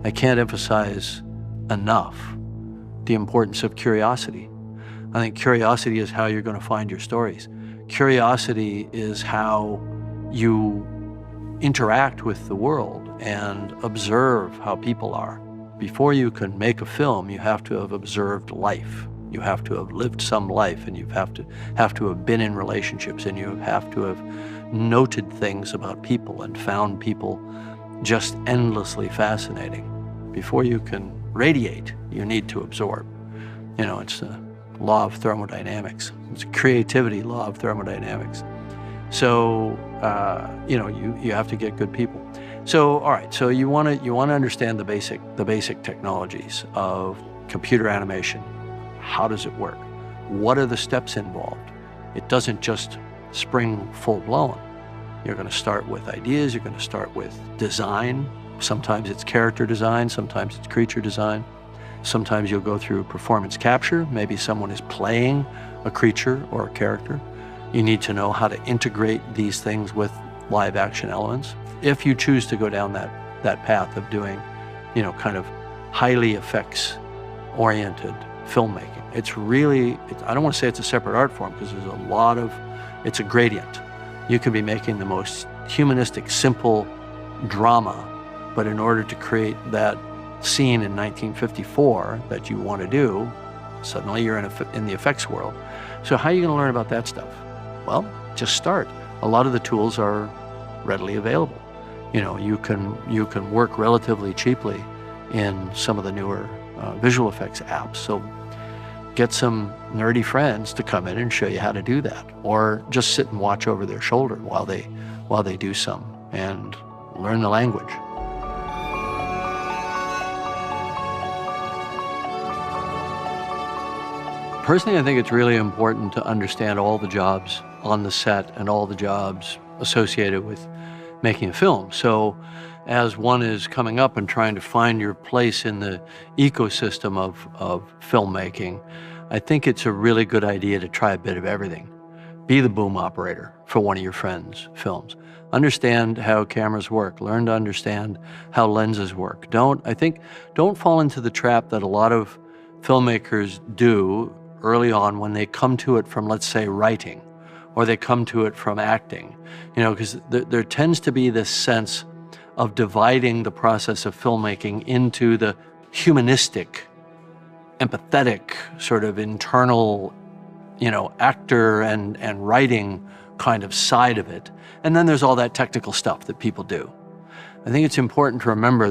I can't emphasize enough the importance of curiosity. I think curiosity is how you're going to find your stories. Curiosity is how you interact with the world and observe how people are. Before you can make a film, you have to have observed life. You have to have lived some life, and you have to have been in relationships, and you have to have noted things about people and found people just endlessly fascinating. Before you can radiate, you need to absorb. You know, it's a law of thermodynamics. It's a creativity law of thermodynamics. So, you know, you have to get good people. So, all right, so you want to understand the basic technologies of computer animation. How does it work? What are the steps involved? It doesn't just spring full-blown. You're going to start with ideas, you're going to start with design. Sometimes it's character design, sometimes it's creature design. Sometimes you'll go through performance capture. Maybe someone is playing a creature or a character. You need to know how to integrate these things with live action elements. If you choose to go down that path of doing, you know, kind of highly effects-oriented filmmaking, it's really, I don't want to say it's a separate art form, because there's a lot of, it's a gradient. You could be making the most humanistic, simple drama, but in order to create that scene in 1954 that you want to do, suddenly you're in the effects world. So how are you going to learn about that stuff? Well, just start. A lot of the tools are readily available. You know, you can work relatively cheaply in some of the newer visual effects apps. So get some nerdy friends to come in and show you how to do that, or just sit and watch over their shoulder while they do some, and learn the language. Personally, I think it's really important to understand all the jobs on the set and all the jobs associated with making a film. So as one is coming up and trying to find your place in the ecosystem of filmmaking, I think it's a really good idea to try a bit of everything. Be the boom operator for one of your friends' films. Understand how cameras work. Learn to understand how lenses work. Don't fall into the trap that a lot of filmmakers do early on when they come to it from, let's say, writing, or they come to it from acting. You know, because there tends to be this sense of dividing the process of filmmaking into the humanistic, empathetic, sort of internal, you know, actor and writing kind of side of it. And then there's all that technical stuff that people do. I think it's important to remember